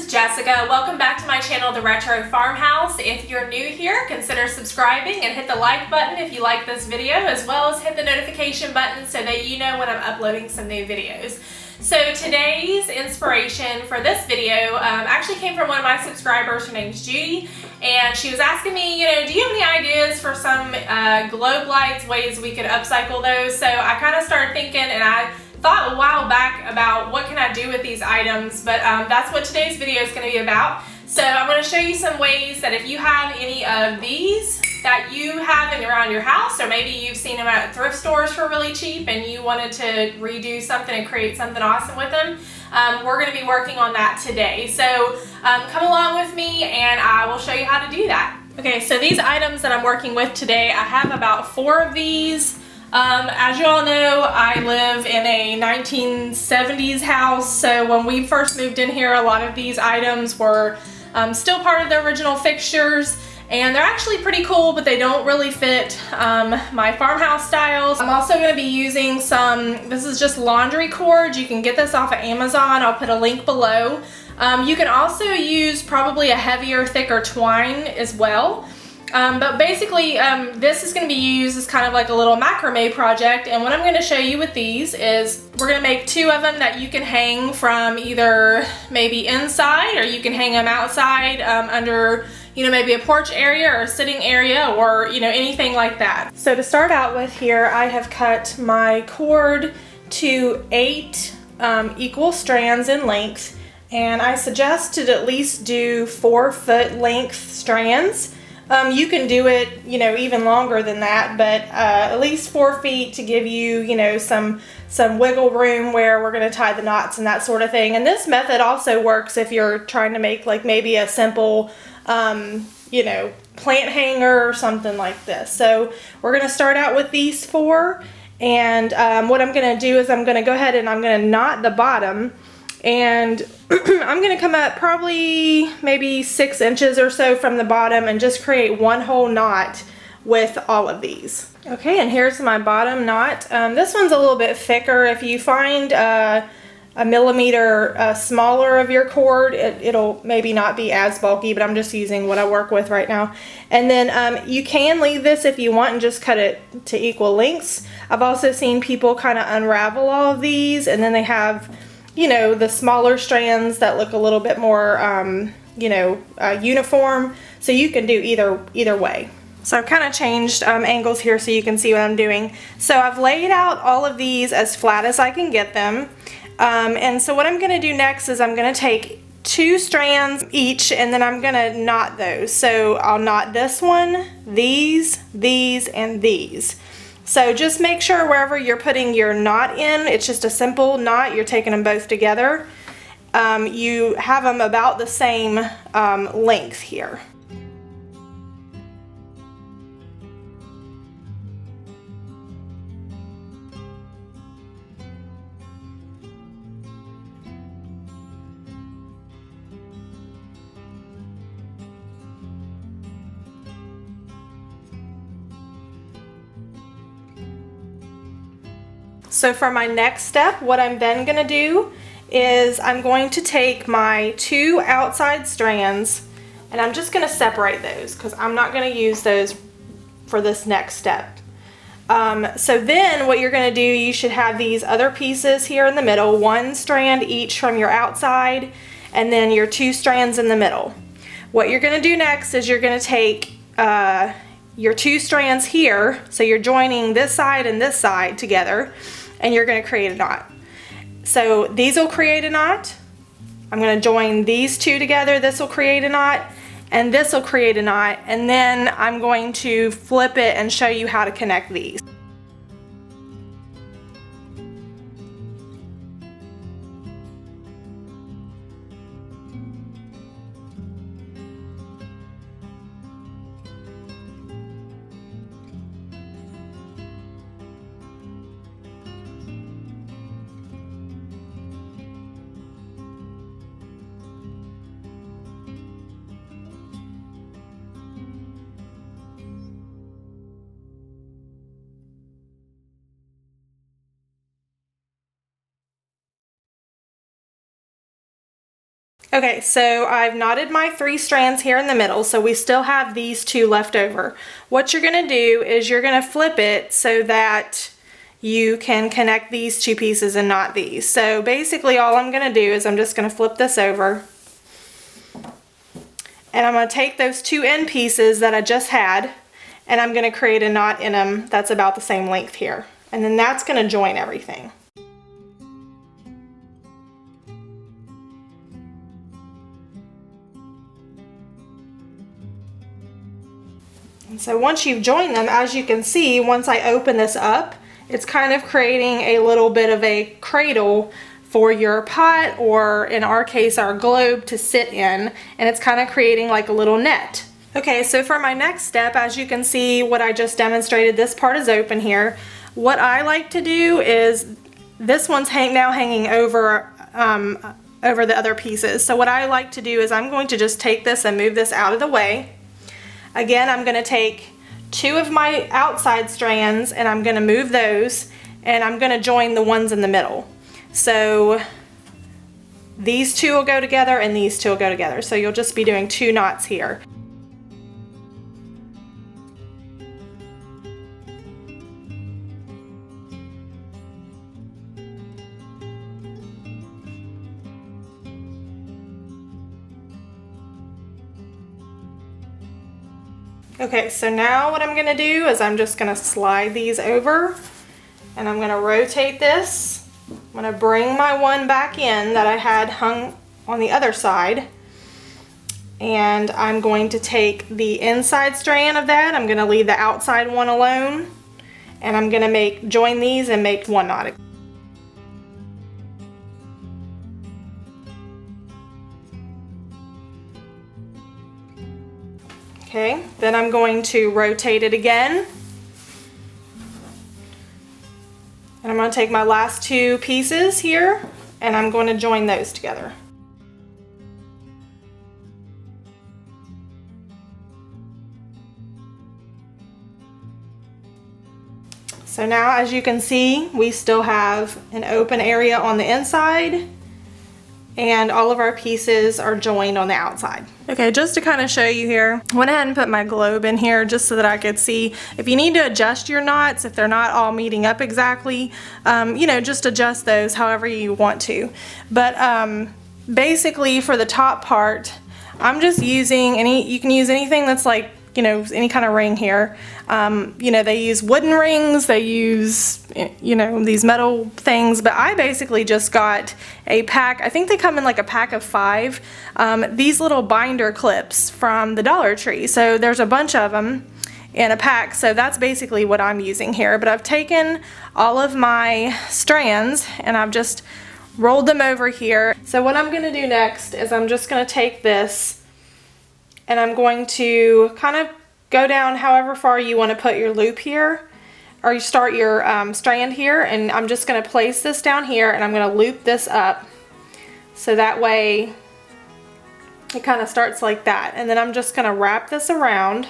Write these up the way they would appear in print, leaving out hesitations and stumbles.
is Jessica. Welcome back to my channel, The Retro Farmhouse. If you're new here, consider subscribing and hit the like button if you like this video, as well as hit the notification button so that you know when I'm uploading some new videos. So today's inspiration for this video actually came from one of my subscribers. Her name's Judy, and she was asking me, do you have any ideas for some globe lights, ways we could upcycle those? So I kind of started thinking, and I thought a while back about what can I do with these items, but that's what today's video is going to be about. So I'm going to show you some ways that if you have any of these that you have around your house, or maybe you've seen them at thrift stores for really cheap and you wanted to redo something and create something awesome with them, we're going to be working on that today. So come along with me and I will show you how to do that. Okay, so these items that I'm working with today, I have about 4 of these. As you all know, I live in a 1970s house, so when we first moved in here, a lot of these items were still part of the original fixtures, and they're actually pretty cool, but they don't really fit my farmhouse styles. I'm also going to be using this is just laundry cord. You can get this off of Amazon. I'll put a link below. You can also use probably a heavier, thicker twine as well. But basically, this is going to be used as kind of like a little macrame project, and what I'm going to show you with these is we're going to make 2 of them that you can hang from either maybe inside, or you can hang them outside under, maybe a porch area or a sitting area, or, anything like that. So to start out with here, I have cut my cord to 8 equal strands in length, and I suggest to at least do 4-foot length strands. You can do it, even longer than that, but at least 4 feet to give you, some wiggle room where we're going to tie the knots and that sort of thing. And this method also works if you're trying to make like maybe a simple, plant hanger or something like this. So we're going to start out with these 4, and what I'm going to do is I'm going to go ahead and I'm going to knot the bottom, and I'm going to come up probably maybe 6 inches or so from the bottom and just create one whole knot with all of these. Okay, and here's my bottom knot. This one's a little bit thicker. If you find a millimeter smaller of your cord, it'll maybe not be as bulky, but I'm just using what I work with right now. And then you can leave this if you want and just cut it to equal lengths. I've also seen people kind of unravel all of these, and then they have the smaller strands that look a little bit more, uniform. So you can do either way. So I've kind of changed angles here so you can see what I'm doing. So I've laid out all of these as flat as I can get them. And so what I'm going to do next is I'm going to take 2 strands each, and then I'm going to knot those. So I'll knot this one, these, and these. So just make sure wherever you're putting your knot in, it's just a simple knot, you're taking them both together. You have them about the same length here. So for my next step, what I'm then going to do is I'm going to take my 2 outside strands, and I'm just going to separate those because I'm not going to use those for this next step. So then what you're going to do, you should have these other pieces here in the middle, 1 strand each from your outside, and then your 2 strands in the middle. What you're going to do next is you're going to take your 2 strands here, so you're joining this side and this side together, and you're going to create a knot. So these will create a knot. I'm going to join these 2 together. This will create a knot, and this will create a knot, and then I'm going to flip it and show you how to connect these. Okay, so I've knotted my 3 strands here in the middle, so we still have these 2 left over. What you're gonna do is you're gonna flip it so that you can connect these 2 pieces and not these. So basically all I'm gonna do is I'm just gonna flip this over, and I'm gonna take those 2 end pieces that I just had, and I'm gonna create a knot in them that's about the same length here. And then that's gonna join everything. And so once you've joined them, as you can see, once I open this up, it's kind of creating a little bit of a cradle for your pot, or in our case, our globe, to sit in, and it's kind of creating like a little net. Okay, so for my next step, as you can see what I just demonstrated, this part is open here. What I like to do is, this one's now hanging over over the other pieces. So what I like to do is I'm going to just take this and move this out of the way. Again, I'm going to take 2 of my outside strands and I'm going to move those, and I'm going to join the ones in the middle. So these 2 will go together and these 2 will go together. So you'll just be doing 2 knots here. Okay, so now what I'm going to do is I'm just going to slide these over, and I'm going to rotate this. I'm going to bring my one back in that I had hung on the other side, and I'm going to take the inside strand of that. I'm going to leave the outside one alone, and I'm going to join these and make 1 knot. Okay, then I'm going to rotate it again, and I'm going to take my last 2 pieces here and I'm going to join those together. So now, as you can see, we still have an open area on the inside, and all of our pieces are joined on the outside. Okay, just to kind of show you here, I went ahead and put my globe in here just so that I could see. If you need to adjust your knots, if they're not all meeting up exactly, you know, just adjust those however you want to. But basically for the top part, I'm just using you can use anything that's like, you know, any kind of ring here. You know, they use wooden rings, they use, you know, these metal things, but I basically just got a pack. I think they come in like a pack of 5. These little binder clips from the Dollar Tree. So there's a bunch of them in a pack, so that's basically what I'm using here. But I've taken all of my strands and I've just rolled them over here. So what I'm gonna do next is I'm just gonna take this and I'm going to kind of go down however far you want to put your loop here, or you start your strand here, and I'm just going to place this down here and I'm going to loop this up so that way it kind of starts like that, and then I'm just going to wrap this around.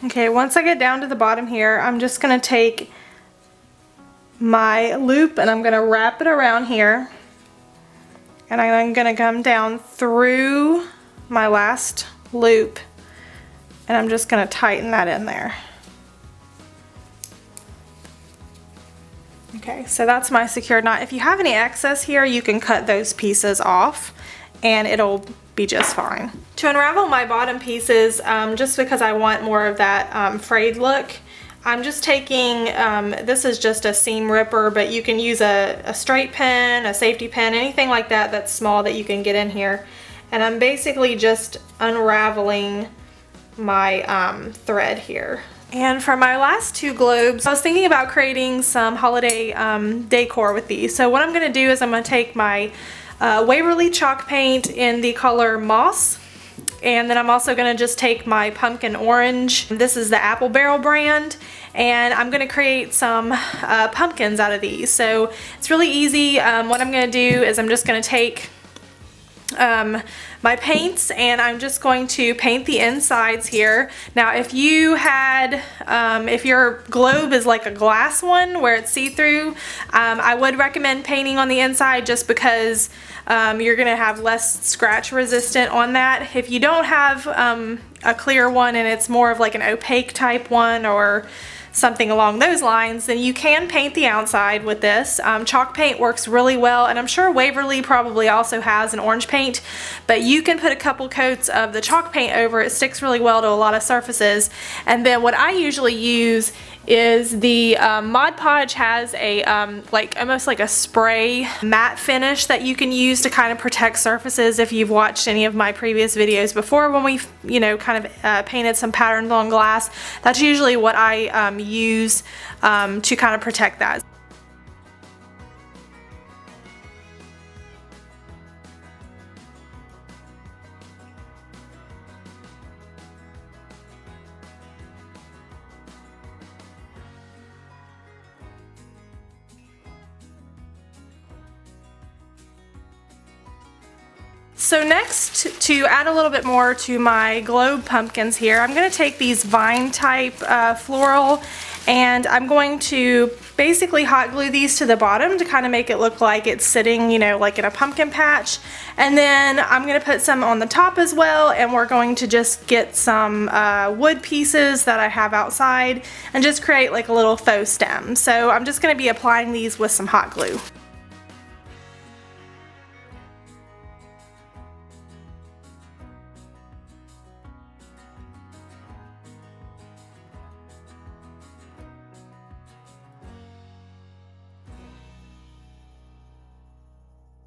Okay, once I get down to the bottom here, I'm just going to take my loop and I'm going to wrap it around here, and I'm going to come down through my last loop and I'm just going to tighten that in there. Okay, so that's my secured knot. If you have any excess here, you can cut those pieces off and it'll be just fine. To unravel my bottom pieces, just because I want more of that frayed look, I'm just taking, this is just a seam ripper, but you can use a straight pin, a safety pin, anything like that that's small that you can get in here. And I'm basically just unraveling my thread here. And for my last 2 globes, I was thinking about creating some holiday decor with these. So what I'm going to do is I'm going to take my Waverly chalk paint in the color Moss, and then I'm also going to just take my pumpkin orange. This is the Apple Barrel brand, and I'm going to create some pumpkins out of these. So it's really easy. What I'm going to do is I'm just going to take my paints, and I'm just going to paint the insides here. Now if you had, if your globe is like a glass one where it's see-through, I would recommend painting on the inside just because you're gonna have less scratch resistant on that. If you don't have a clear one and it's more of like an opaque type one or something along those lines, then you can paint the outside with this. Chalk paint works really well, and I'm sure Waverly probably also has an orange paint, but you can put a couple coats of the chalk paint over. It sticks really well to a lot of surfaces. And then what I usually use is the Mod Podge has a like almost like a spray matte finish that you can use to kind of protect surfaces. If you've watched any of my previous videos before when we, you know, kind of painted some patterns on glass, that's usually what I use to kind of protect that. So next, to add a little bit more to my globe pumpkins here, I'm going to take these vine type floral, and I'm going to basically hot glue these to the bottom to kind of make it look like it's sitting, you know, like in a pumpkin patch. And then I'm going to put some on the top as well, and we're going to just get some wood pieces that I have outside and just create like a little faux stem. So I'm just going to be applying these with some hot glue.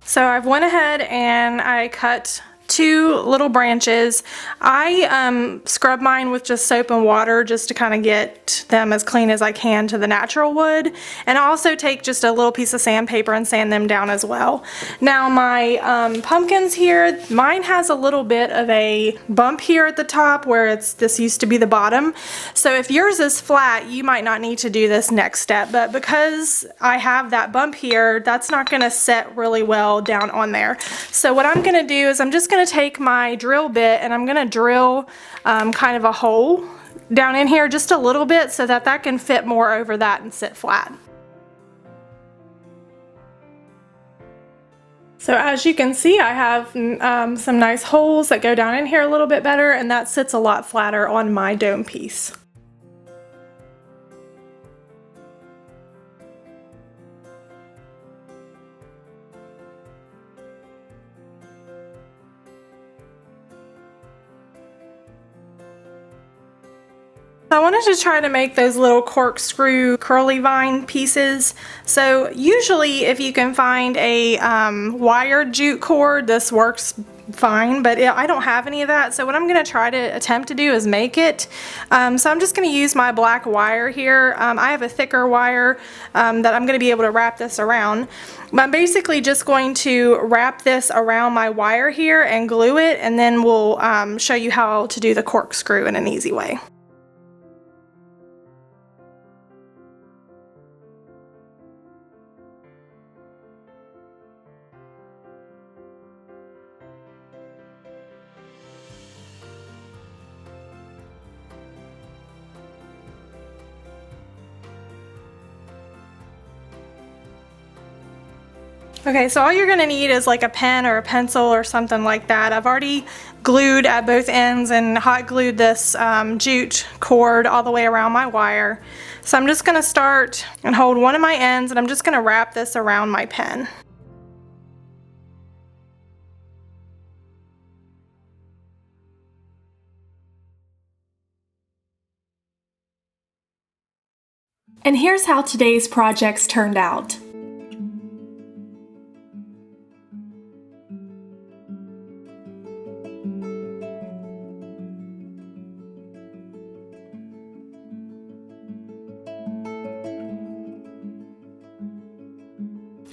So I've went ahead and I cut 2 little branches. I scrub mine with just soap and water just to kind of get them as clean as I can to the natural wood. And I also take just a little piece of sandpaper and sand them down as well. Now my pumpkins here, mine has a little bit of a bump here at the top where this used to be the bottom. So if yours is flat, you might not need to do this next step, but because I have that bump here, that's not going to set really well down on there. So what I'm going to do is I'm just going to take my drill bit and I'm going to drill kind of a hole down in here just a little bit so that that can fit more over that and sit flat. So as you can see, I have some nice holes that go down in here a little bit better, and that sits a lot flatter on my dome piece. I wanted to try to make those little corkscrew curly vine pieces. So usually if you can find a wired jute cord, this works fine, but I don't have any of that. So what I'm going to try to attempt to do is make it. So I'm just going to use my black wire here. I have a thicker wire that I'm going to be able to wrap this around. I'm basically just going to wrap this around my wire here and glue it, and then we'll show you how to do the corkscrew in an easy way. Okay, so all you're going to need is like a pen or a pencil or something like that. I've already glued at both ends and hot glued this jute cord all the way around my wire. So I'm just going to start and hold one of my ends, and I'm just going to wrap this around my pen. And here's how today's projects turned out.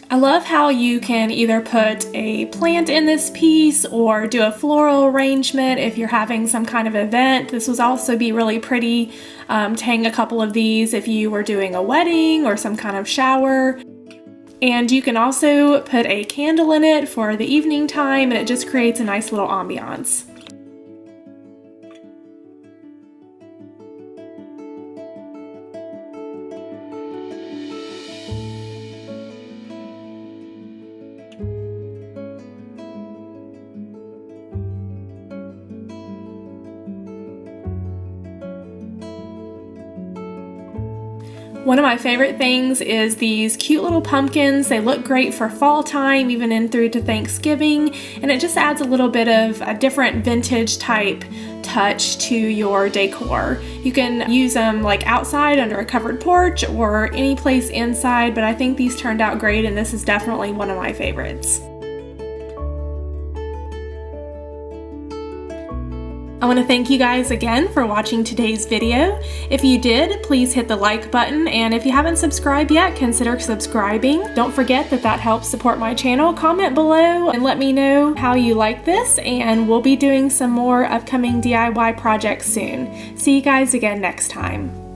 I love how you can either put a plant in this piece or do a floral arrangement if you're having some kind of event. This would also be really pretty to hang a couple of these if you were doing a wedding or some kind of shower. And you can also put a candle in it for the evening time, and it just creates a nice little ambiance. One of my favorite things is these cute little pumpkins. They look great for fall time, even in through to Thanksgiving, and it just adds a little bit of a different vintage type touch to your decor. You can use them like outside under a covered porch or any place inside, but I think these turned out great, and this is definitely one of my favorites. I want to thank you guys again for watching today's video. If you did, please hit the like button, and if you haven't subscribed yet, consider subscribing. Don't forget that helps support my channel. Comment below and let me know how you like this, and we'll be doing some more upcoming DIY projects soon. See you guys again next time.